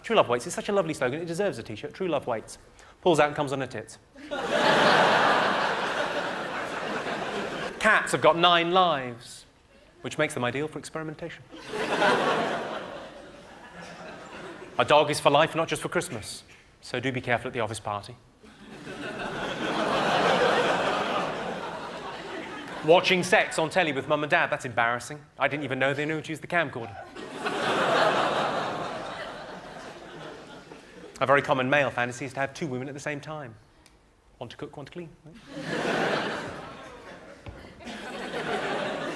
true love waits. It's such a lovely slogan. It deserves a T-shirt. True love waits. Pulls out and comes on her tits. Cats have got 9 lives, which makes them ideal for experimentation. A dog is for life, not just for Christmas. So do be careful at the office party. Watching sex on telly with mum and dad, that's embarrassing. I didn't even know they knew to use the camcorder. A very common male fantasy is to have 2 women at the same time. One to cook, one to clean.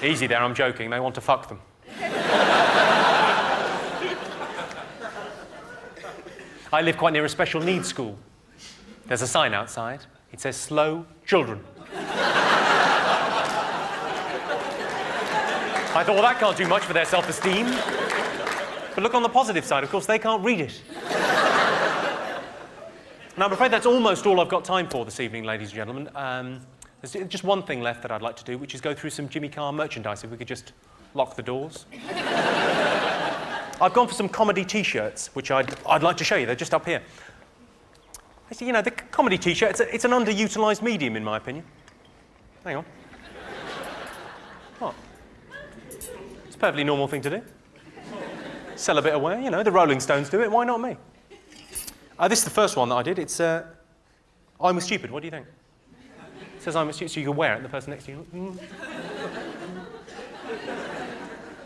Easy there, I'm joking. They want to fuck them. I live quite near a special needs school. There's a sign outside. It says, slow children. I thought, well, that can't do much for their self-esteem. But look on the positive side, of course, they can't read it. Now, I'm afraid that's almost all I've got time for this evening, ladies and gentlemen. There's just one thing left that I'd like to do, which is go through some Jimmy Carr merchandise, if we could just lock the doors. I've gone for some comedy T-shirts, which I'd like to show you. They're just up here. You know, the comedy T-shirt, it's an underutilised medium, in my opinion. Hang on. What? It's a perfectly normal thing to do. Sell a bit away, you know, the Rolling Stones do it, why not me? This is the first one that I did. It's, I'm a stupid, what do you think? It says I'm a stupid, so you can wear it, and the person next to you,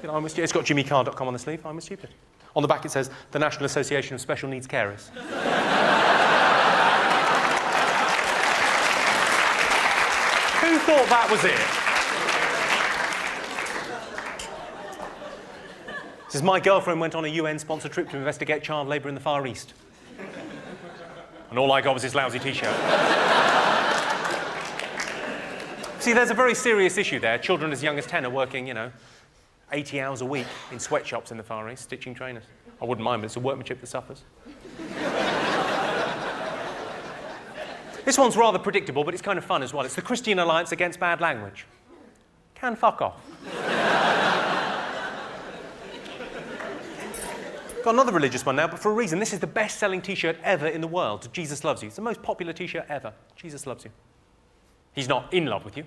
You know, I'm a stupid. It's got jimmycarr.com on the sleeve, I'm a stupid. On the back it says, the National Association of Special Needs Carers. Who thought that was it? It says, my girlfriend went on a UN-sponsored trip to investigate child labour in the Far East. And all I got was this lousy T-shirt. See, there's a very serious issue there. Children as young as 10 are working, you know, 80 hours a week in sweatshops in the Far East, stitching trainers. I wouldn't mind, but it's the workmanship that suffers. This one's rather predictable, but it's kind of fun as well. It's the Christian Alliance Against Bad Language. Can fuck off. Got another religious one now, but for a reason. This is the best-selling T-shirt ever in the world. Jesus loves you. It's the most popular T-shirt ever. Jesus loves you. He's not in love with you.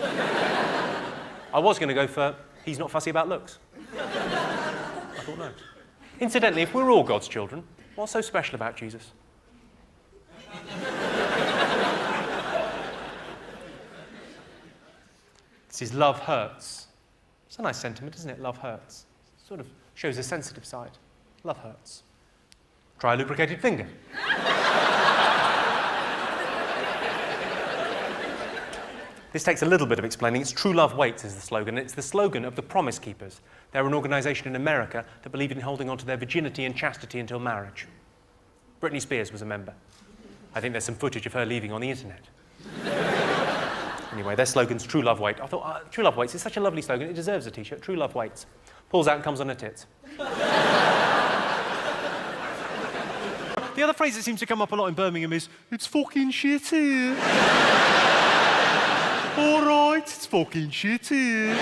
I was going to go for he's not fussy about looks. I thought no. Incidentally, if we're all God's children, what's so special about Jesus? This is love hurts. It's a nice sentiment, isn't it? Love hurts. Sort of shows a sensitive side. Love hurts. Try a lubricated finger. This takes a little bit of explaining. It's True Love Waits is the slogan. It's the slogan of the Promise Keepers. They're an organisation in America that believe in holding on to their virginity and chastity until marriage. Britney Spears was a member. I think there's some footage of her leaving on the internet. Anyway, their slogan's True Love Waits. I thought, True Love Waits is such a lovely slogan. It deserves a T-shirt. True Love Waits. Pulls out and comes on her tits. The other phrase that seems to come up a lot in Birmingham is, it's fucking shit here. All right, it's fucking shit here.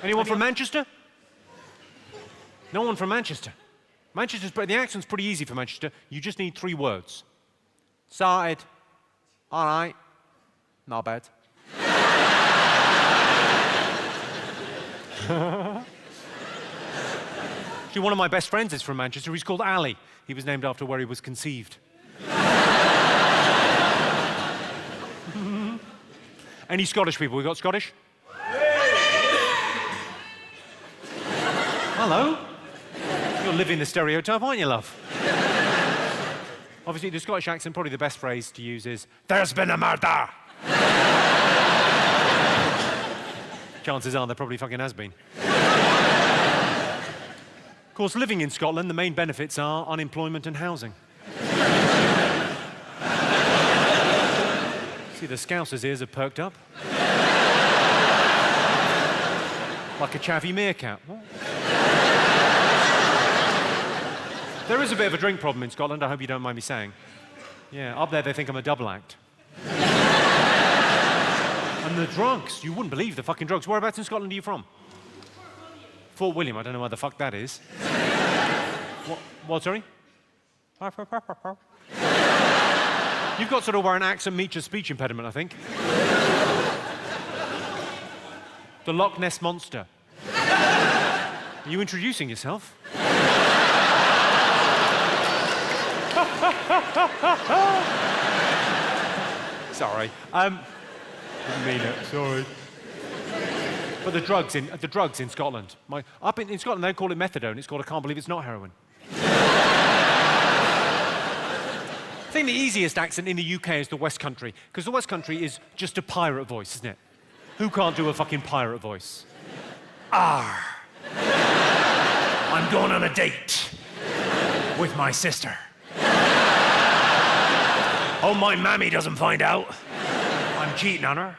Anyone from Manchester? No one from Manchester. The accent's pretty easy for Manchester. You just need 3 words. Started. All right. Not bad. Actually, one of my best friends is from Manchester. He's called Ali. He was named after where he was conceived. Any Scottish people? We got Scottish? Hello. You're living the stereotype, aren't you, love? Obviously, the Scottish accent, probably the best phrase to use is, there's been a murder! Chances are there probably fucking has been. Of course, living in Scotland, the main benefits are unemployment and housing. See, the Scousers' ears are perked up. Like a chavvy meerkat. What? There is a bit of a drink problem in Scotland, I hope you don't mind me saying. Yeah, up there they think I'm a double act. And the drugs, you wouldn't believe the fucking drugs. Whereabouts in Scotland are you from? Fort William, I don't know where the fuck that is. What, sorry? You've got sort of where an accent meets a speech impediment, I think. The Loch Ness Monster. Are you introducing yourself? Sorry. Didn't mean it. Sorry. But the drugs in Scotland. Up in Scotland, they call it methadone. It's called I can't believe it's not heroin. I think the easiest accent in the UK is the West Country, because the West Country is just a pirate voice, isn't it? Who can't do a fucking pirate voice? Arr! I'm going on a date with my sister. Oh, my mammy doesn't find out. I'm cheating on her.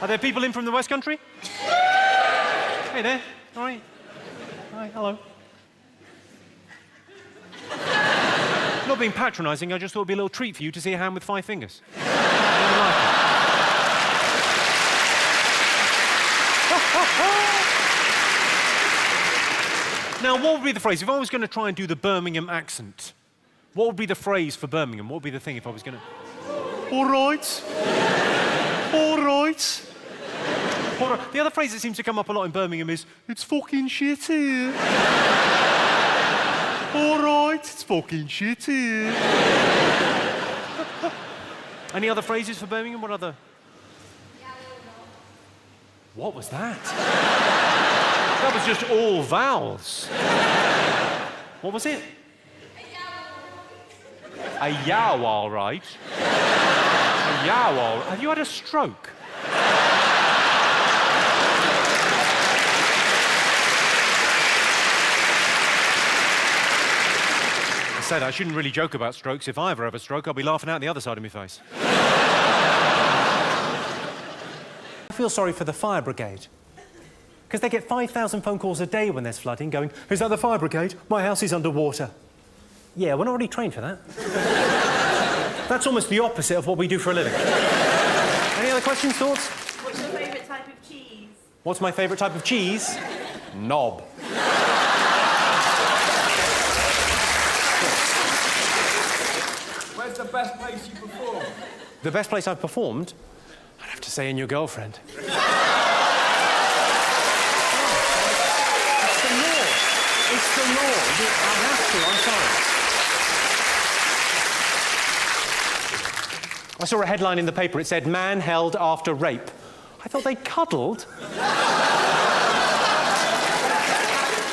Are there people in from the West Country? Hey there. All right. Hi, hello. Not being patronising, I just thought it'd be a little treat for you to see a hand with 5 fingers. Now, what would be the phrase? If I was going to try and do the Birmingham accent, what would be the phrase for Birmingham? What would be the thing if I was going to... All right. All right. All right. The other phrase that seems to come up a lot in Birmingham is, it's fucking shit here. All right, it's fucking shit here. Any other phrases for Birmingham? What other? What was that? That was just all vowels. What was it? A yow, all right. A yow, all right. Have you had a stroke? I said I shouldn't really joke about strokes. If I ever have a stroke, I'll be laughing out the other side of my face. I feel sorry for the fire brigade. Because they get 5,000 phone calls a day when there's flooding going, is that the fire brigade? My house is underwater. Yeah, we're not really trained for that. That's almost the opposite of what we do for a living. Any other questions, thoughts? What's your favourite type of cheese? What's my favourite type of cheese? Knob. Where's the best place you performed? The best place I've performed? I'd have to say In Your Girlfriend. It's the law. It's the law. I have to, I'm sorry. I saw a headline in the paper. It said, man held after rape. I thought they cuddled.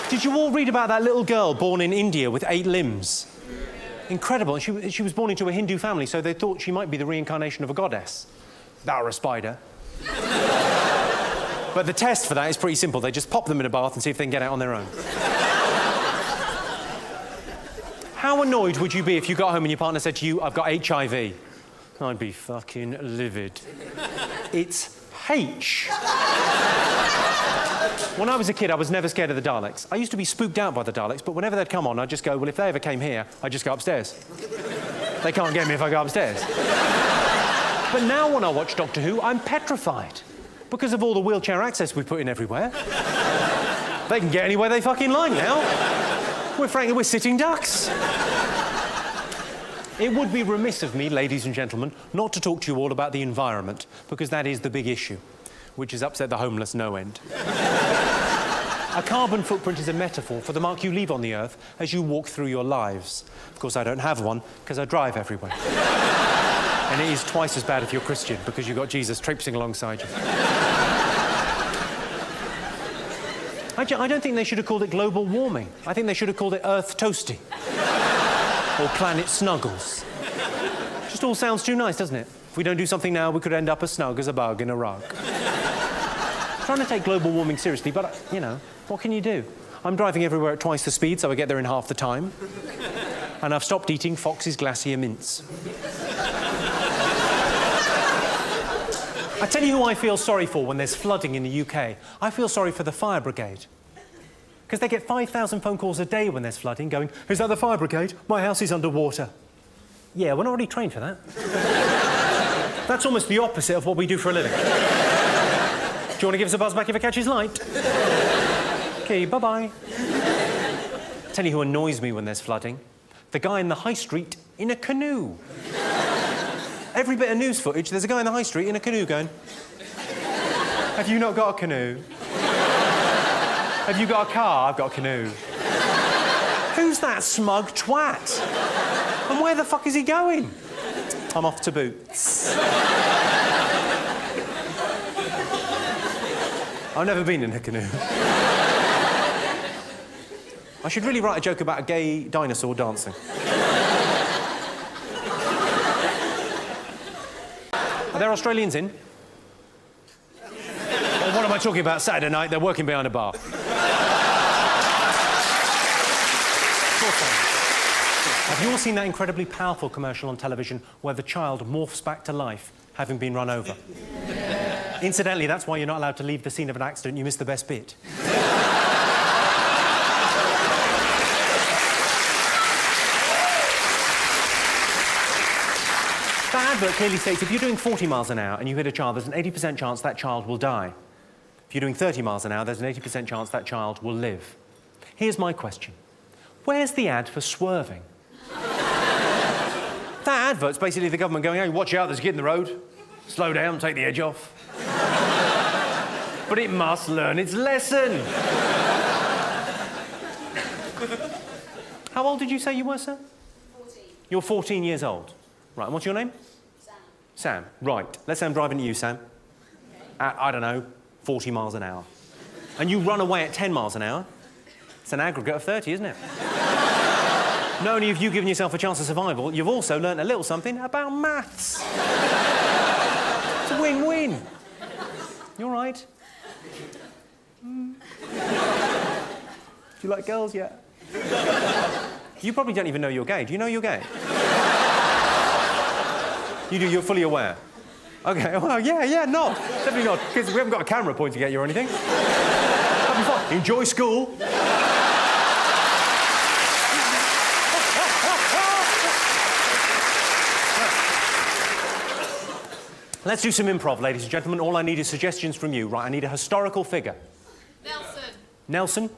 Did you all read about that little girl born in India with 8 limbs? Incredible. She was born into a Hindu family, so they thought she might be the reincarnation of a goddess. Or a spider. But the test for that is pretty simple. They just pop them in a bath and see if they can get out on their own. How annoyed would you be if you got home and your partner said to you, I've got HIV? I'd be fucking livid. It's H. When I was a kid, I was never scared of the Daleks. I used to be spooked out by the Daleks, but whenever they'd come on, I'd just go, well, if they ever came here, I'd just go upstairs. They can't get me if I go upstairs. But now when I watch Doctor Who, I'm petrified. Because of all the wheelchair access we put in everywhere. They can get anywhere they fucking like now. We're sitting ducks. It would be remiss of me, ladies and gentlemen, not to talk to you all about the environment, because that is the big issue, which has upset the homeless no end. A carbon footprint is a metaphor for the mark you leave on the earth as you walk through your lives. Of course, I don't have one, because I drive everywhere. And it is twice as bad if you're Christian, because you've got Jesus traipsing alongside you. I don't think they should have called it global warming. I think they should have called it Earth toasting. Or planet snuggles. Just all sounds too nice, doesn't it? If we don't do something now, we could end up as snug as a bug in a rug. I'm trying to take global warming seriously, but, you know, what can you do? I'm driving everywhere at twice the speed, so I get there in half the time. And I've stopped eating Fox's Glacier mints. I tell you who I feel sorry for when there's flooding in the UK. I feel sorry for the fire brigade. Because they get 5,000 phone calls a day when there's flooding going, is that the fire brigade? My house is underwater. Yeah, we're not really trained for that. That's almost the opposite of what we do for a living. Do you want to give us a buzz back if it catches light? OK, bye-bye. Tell you who annoys me when there's flooding. The guy in the high street in a canoe. Every bit of news footage, there's a guy in the high street in a canoe going, have you not got a canoe? Have you got a car? I've got a canoe. Who's that smug twat? And where the fuck is he going? I'm off to Boots. I've never been in a canoe. I should really write a joke about a gay dinosaur dancing. Are there Australians in? Well, what am I talking about? Saturday night, they're working behind a bar. Have you all seen that incredibly powerful commercial on television where the child morphs back to life, having been run over? Incidentally, that's why you're not allowed to leave the scene of an accident. You missed the best bit. That advert clearly states if you're doing 40 miles an hour and you hit a child, there's an 80% chance that child will die. If you're doing 30 miles an hour, there's an 80% chance that child will live. Here's my question. Where's the ad for swerving? That advert's basically the government going, hey, watch out, there's a kid in the road. Slow down, take the edge off. But it must learn its lesson. How old did you say you were, sir? 14. You're 14 years old. Right, and what's your name? Sam. Sam, right. Let's say I'm driving at you, Sam. Okay. At, I don't know, 40 miles an hour. And you run away at 10 miles an hour. It's an aggregate of 30, isn't it? Not only have you given yourself a chance of survival, you've also learnt a little something about maths. It's a win-win. You all right? Do you like girls yet? You probably don't even know you're gay. Do you know you're gay? You do, you're fully aware. OK, well, yeah, not. Definitely not, because we haven't got a camera pointing at you or anything. That'd be fine. Enjoy school. Let's do some improv, ladies and gentlemen. All I need is suggestions from you. Right, I need a historical figure. Nelson. Nelson?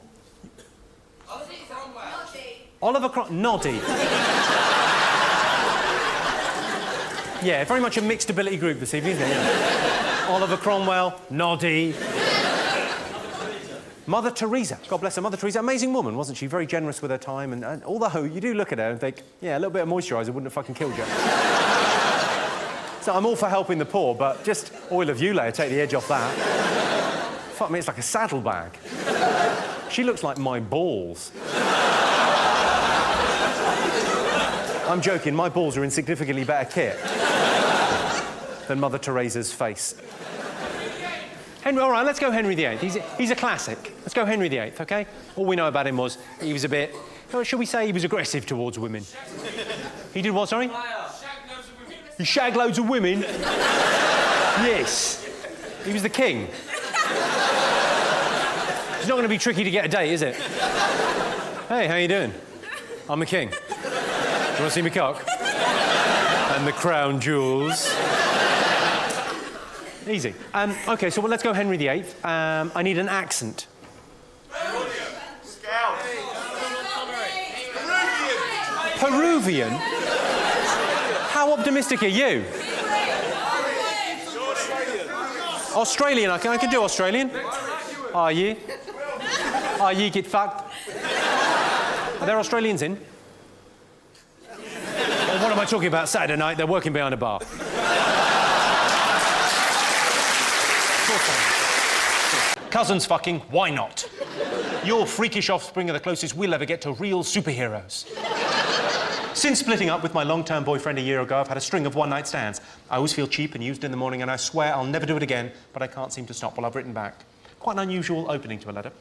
Noddy. Oliver Noddy. Yeah, very much a mixed ability group this evening, isn't it? Yeah. Oliver Cromwell, Noddy. Mother Teresa. God bless her. Mother Teresa, amazing woman, wasn't she? Very generous with her time. And although you do look at her and think, yeah, a little bit of moisturiser wouldn't have fucking killed you. So I'm all for helping the poor, but just oil of Ulay, take the edge off that. Fuck me, it's like a saddlebag. She looks like my balls. I'm joking, my balls are in significantly better kit than Mother Teresa's face. Henry, all right, let's go Henry VIII. He's a classic. Let's go Henry VIII, OK? All we know about him was he was a bit... Should we say he was aggressive towards women? He did what, sorry? He shagged loads of women? Yes. He was the king. It's not going to be tricky to get a date, is it? Hey, how you doing? I'm the king. Do you want to see me cock? And the crown jewels. Easy. OK, so let's go Henry VIII. I need an accent. Peruvian? How optimistic are you? Australian, I can do Australian. Are you? Are you get fucked? Are there Australians in? Well, what am I talking about? Saturday night, they're working behind a bar. Cousins fucking, why not? Your freakish offspring are the closest we'll ever get to real superheroes. Since splitting up with my long-term boyfriend a year ago, I've had a string of one-night stands. I always feel cheap and used in the morning, and I swear I'll never do it again, but I can't seem to stop. Well, I've written back. Quite an unusual opening to a letter.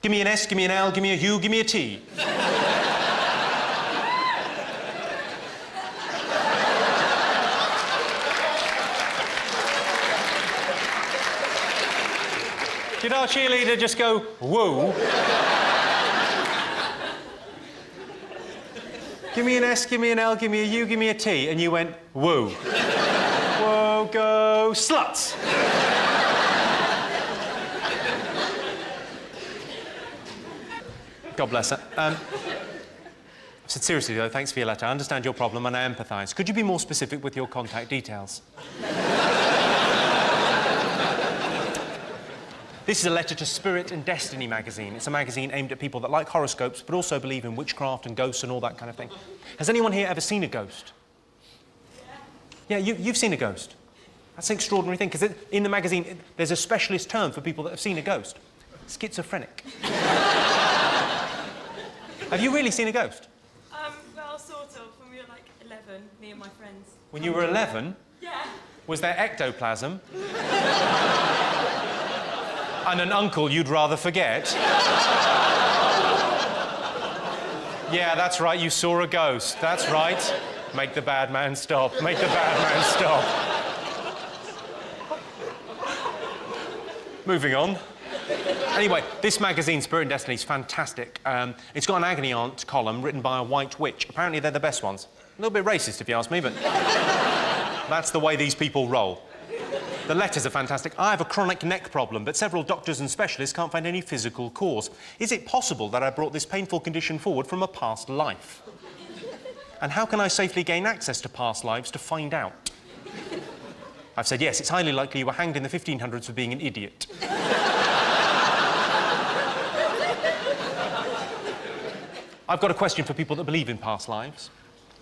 Give me an S, give me an L, give me a U, give me a T. Did our cheerleader just go, whoa? Give me an S, give me an L, give me a U, give me a T, and you went, whoa. Whoa, go, sluts. God bless her. I said, seriously, though, thanks for your letter. I understand your problem and I empathise. Could you be more specific with your contact details? This is a letter to Spirit and Destiny magazine. It's a magazine aimed at people that like horoscopes, but also believe in witchcraft and ghosts and all that kind of thing. Has anyone here ever seen a ghost? Yeah, you've seen a ghost. That's an extraordinary thing, because in the magazine, there's a specialist term for people that have seen a ghost. Schizophrenic. Have you really seen a ghost? Well, sort of. When we were like 11, me and my friends. When you were 11? Yeah. Was there ectoplasm? And an uncle you'd rather forget? Yeah, that's right, you saw a ghost. That's right. Make the bad man stop. Make the bad man stop. Moving on. Anyway, this magazine, Spirit and Destiny, is fantastic. It's got an Agony aunt column written by a white witch. Apparently they're the best ones. A little bit racist, if you ask me, but that's the way these people roll. The letters are fantastic. I have a chronic neck problem, but several doctors and specialists can't find any physical cause. Is it possible that I brought this painful condition forward from a past life? And how can I safely gain access to past lives to find out? I've said, yes, it's highly likely you were hanged in the 1500s for being an idiot. I've got a question for people that believe in past lives.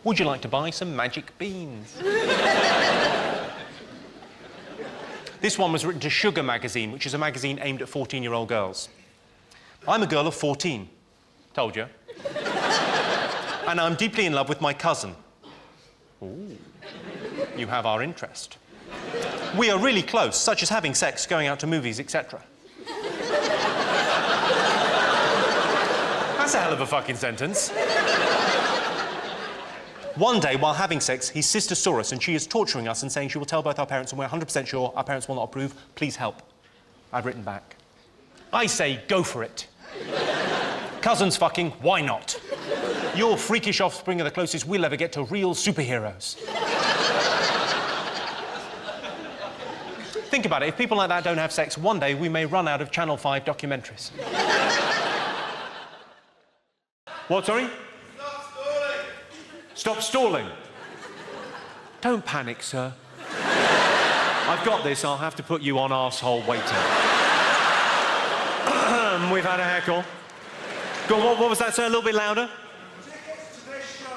Would you like to buy some magic beans? This one was written to Sugar magazine, which is a magazine aimed at 14-year-old girls. I'm a girl of 14. Told you. And I'm deeply in love with my cousin. Ooh. You have our interest. We are really close, such as having sex, going out to movies, etc. That's a hell of a fucking sentence. One day, while having sex, his sister saw us and she is torturing us and saying she will tell both our parents and we're 100% sure our parents will not approve. Please help. I've written back. I say, go for it. Cousins fucking, why not? Your freakish offspring are the closest we'll ever get to real superheroes. Think about it. If people like that don't have sex, one day we may run out of Channel 5 documentaries. What, sorry? Stop stalling. Don't panic, sir. I've got this. I'll have to put you on arsehole waiting. We've had a heckle. Go on, what was that, sir? A little bit louder. Tickets to this show.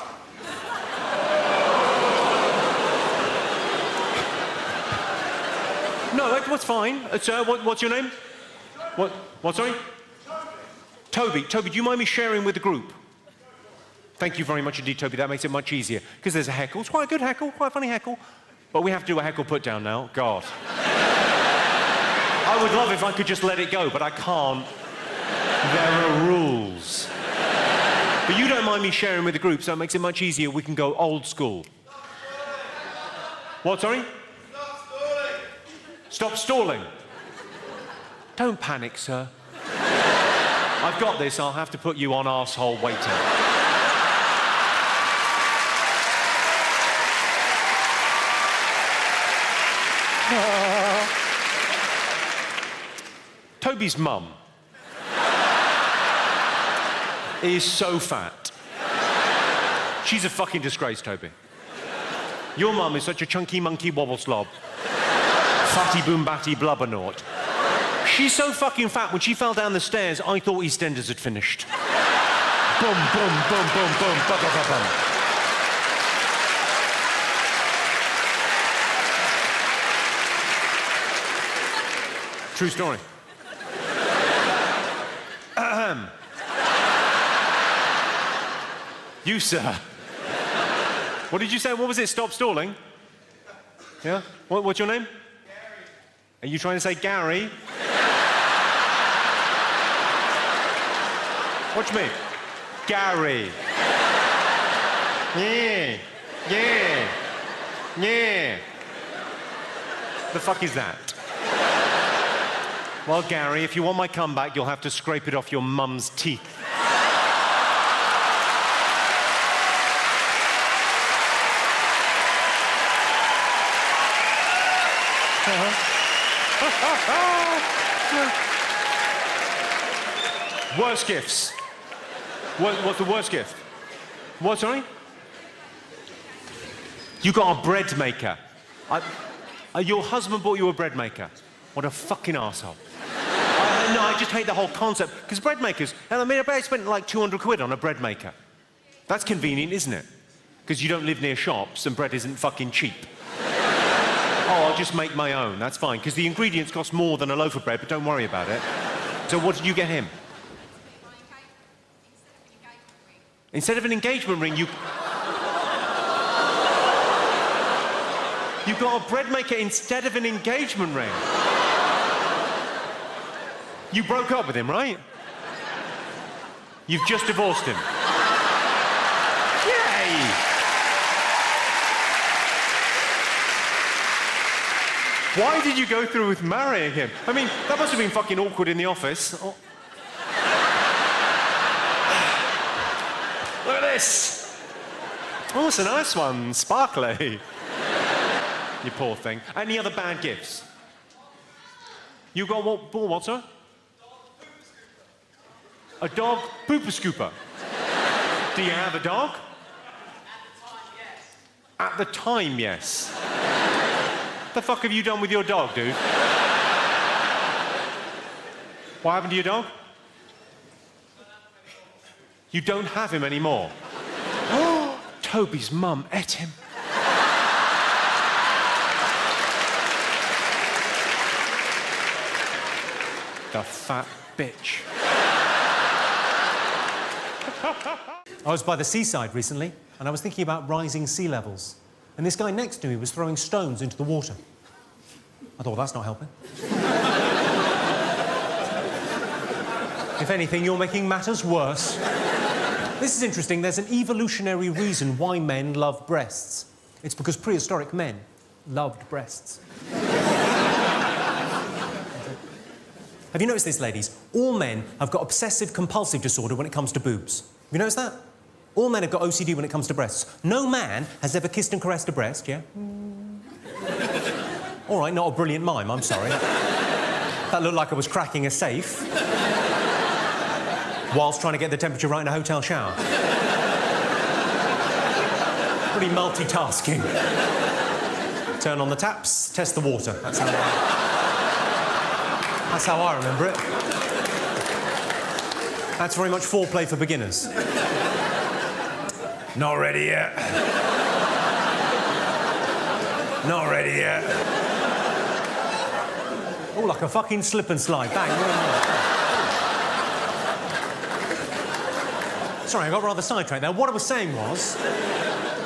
No, what's fine. Sir, what's your name? What, sorry? Toby. Toby, do you mind me sharing with the group? Thank you very much indeed, Toby. That makes it much easier. Because there's a heckle. It's quite a good heckle, quite a funny heckle. But we have to do a heckle put down now. God. I would love if I could just let it go, but I can't. There are rules. But you don't mind me sharing with the group, so it makes it much easier. We can go old school. What, sorry? Stop stalling. Stop stalling. Don't panic, sir. I've got this. I'll have to put you on arsehole waiting. Toby's mum is so fat. She's a fucking disgrace, Toby. Your mum is such a chunky monkey wobble slob. Fatty boom batty blubbernaut. She's so fucking fat, when she fell down the stairs, I thought EastEnders had finished. Boom, boom, boom, boom, boom, bum, bum, bum, bum. True story. You, sir. What did you say? What was it? Stop stalling? Yeah? What's your name? Gary. Are you trying to say Gary? Watch me. Gary. Yeah. Yeah. Yeah. The fuck is that? Well, Gary, if you want my comeback, you'll have to scrape it off your mum's teeth. Worst gifts. What's the worst gift? What, sorry? You got a bread maker. Your husband bought you a bread maker. What a fucking arsehole. No, I just hate the whole concept. Because bread makers, I mean, I bet I spent like 200 quid on a bread maker. That's convenient, isn't it? Because you don't live near shops and bread isn't fucking cheap. Oh, I'll just make my own. That's fine. Because the ingredients cost more than a loaf of bread, but don't worry about it. So what did you get him? Instead of an engagement ring, you got a bread maker instead of an engagement ring. You broke up with him, right? You've just divorced him. Yay! Why did you go through with marrying him? I mean, that must have been fucking awkward in the office. Oh. Look at this. Oh, it's a nice one. Sparkly. You poor thing. Any other bad gifts? You got what, sir? A dog pooper scooper. Do you have a dog? At the time, yes. What the fuck have you done with your dog, dude? What happened to your dog? You don't have him anymore. Oh, Toby's mum ate him. The fat bitch. I was by the seaside recently, and I was thinking about rising sea levels. And this guy next to me was throwing stones into the water. I thought, that's not helping. If anything, you're making matters worse. This is interesting. There's an evolutionary reason why men love breasts. It's because prehistoric men loved breasts. Have you noticed this, ladies? All men have got obsessive-compulsive disorder when it comes to boobs. Have you noticed that? All men have got OCD when it comes to breasts. No man has ever kissed and caressed a breast, yeah? All right, not a brilliant mime, I'm sorry. That looked like I was cracking a safe whilst trying to get the temperature right in a hotel shower. Pretty multitasking. Turn on the taps, test the water. That's how I remember it. That's very much foreplay for beginners. Not ready yet. Not ready yet. Oh, like a fucking slip and slide. Bang. Sorry, I got rather sidetracked there. What I was saying was,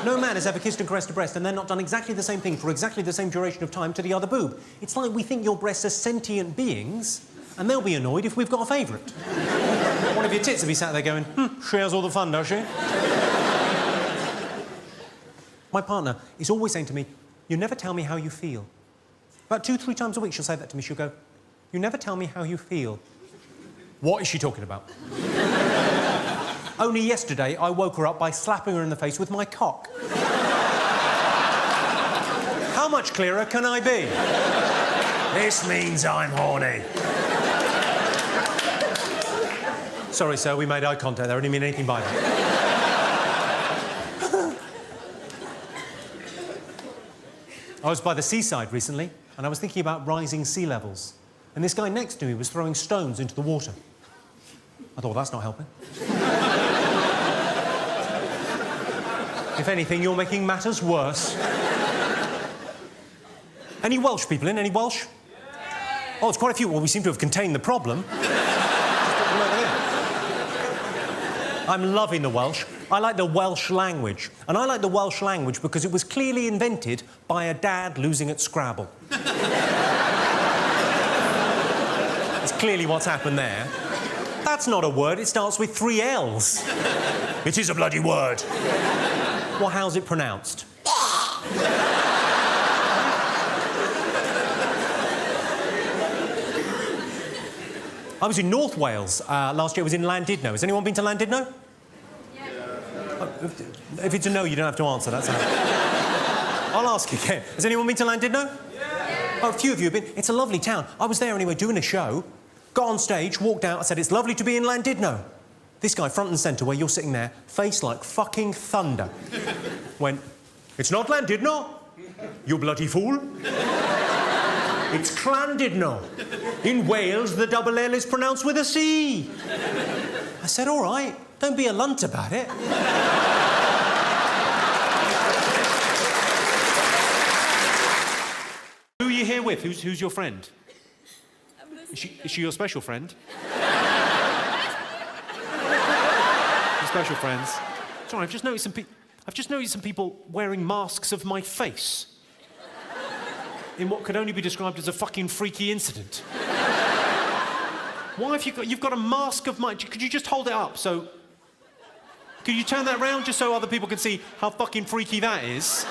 no man has ever kissed and caressed a breast and then not done exactly the same thing for exactly the same duration of time to the other boob. It's like we think your breasts are sentient beings, and they'll be annoyed if we've got a favourite. One of your tits will be sat there going, she has all the fun, does she? My partner is always saying to me, you never tell me how you feel. About 2-3 times a week she'll say that to me. She'll go, you never tell me how you feel. What is she talking about? Only yesterday I woke her up by slapping her in the face with my cock. How much clearer can I be? This means I'm horny. Sorry, sir, we made eye contact there. I didn't mean anything by that. I was by the seaside recently, and I was thinking about rising sea levels. And this guy next to me was throwing stones into the water. I thought, that's not helping. If anything, you're making matters worse. Any Welsh people in? Any Welsh? Yeah. Oh, it's quite a few. Well, we seem to have contained the problem. I'm loving the Welsh. I like the Welsh language. And I like the Welsh language because it was clearly invented by a dad losing at Scrabble. That's clearly what's happened there. That's not a word. It starts with 3 L's. It is a bloody word. Well, how's it pronounced? I was in North Wales last year. I was in Llandudno. Has anyone been to Llandudno? Yeah. If it's a no, you don't have to answer. That's how. I'll ask again. Has anyone been to Llandudno? Yeah. Oh, a few of you have been. It's a lovely town. I was there anyway doing a show. Got on stage, walked out. I said, it's lovely to be in Llandudno. This guy, front and centre, where you're sitting there, face like fucking thunder, went, "It's not landed, no. You bloody fool. It's clandid, no. In Wales, the double L is pronounced with a C." I said, "All right, don't be a lunt about it." Who are you here with? Who's your friend? Is she your special friend? Your special friends. Sorry, I've just noticed some people wearing masks of my face in what could only be described as a fucking freaky incident. Why have you've got a mask of my... Could you just hold it up so... Could you turn that round just so other people can see how fucking freaky that is?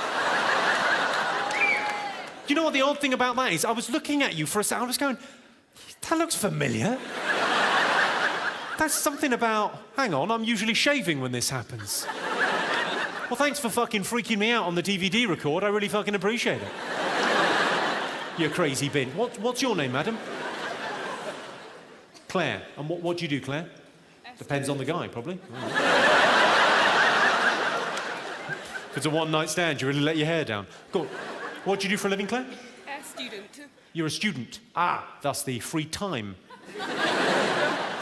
Do you know what the odd thing about that is? I was looking at you for a second, I was going, that looks familiar. That's something about, hang on, I'm usually shaving when this happens. Well, thanks for fucking freaking me out on the DVD record. I really fucking appreciate it. You crazy bin. What's your name, madam? Claire. And what do you do, Claire? Depends on the guy, probably. If it's a one-night stand, you really let your hair down. Cool. What do you do for a living, Claire? A student. You're a student. Thus the free time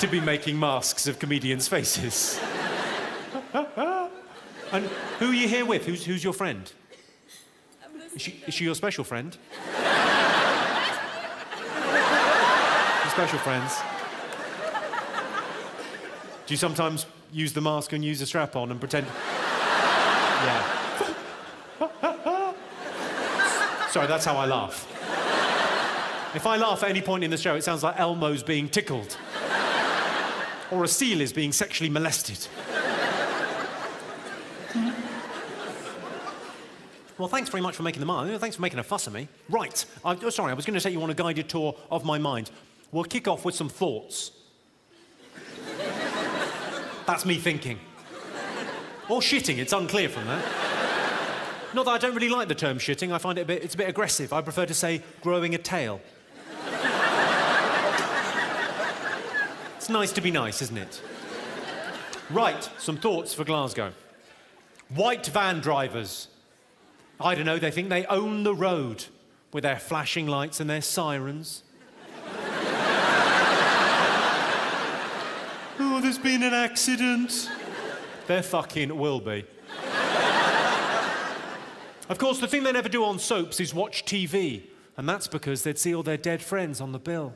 to be making masks of comedians' faces. And who are you here with? Who's your friend? Is she your special friend? Your special friends. Do you sometimes use the mask and use a strap-on and pretend... Yeah. Sorry, that's how I laugh. If I laugh at any point in the show, it sounds like Elmo's being tickled. Or a seal is being sexually molested. Well, thanks very much for making the mark. Thanks for making a fuss of me. Right. Sorry, I was going to take you on a guided tour of my mind. We'll kick off with some thoughts. That's me thinking. Or shitting, it's unclear from that. Not that I don't really like the term shitting, I find it's a bit aggressive. I prefer to say growing a tail. It's nice to be nice, isn't it? Right, some thoughts for Glasgow. White van drivers. I don't know, they think they own the road with their flashing lights and their sirens. Oh, there's been an accident. There fucking will be. Of course, the thing they never do on soaps is watch TV, and that's because they'd see all their dead friends on the bill.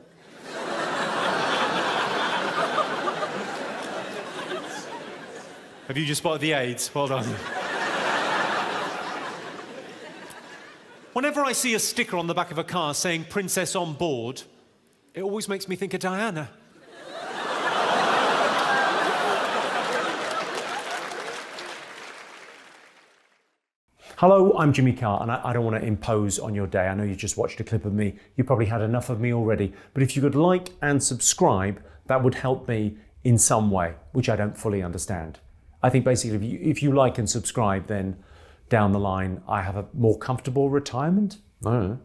Have you just spotted the AIDS? Well done. Whenever I see a sticker on the back of a car saying "Princess on board," it always makes me think of Diana. Hello, I'm Jimmy Carr, and I don't want to impose on your day. I know you just watched a clip of me. You probably had enough of me already. But if you could like and subscribe, that would help me in some way, which I don't fully understand. I think basically if you like and subscribe, then down the line I have a more comfortable retirement. I don't know.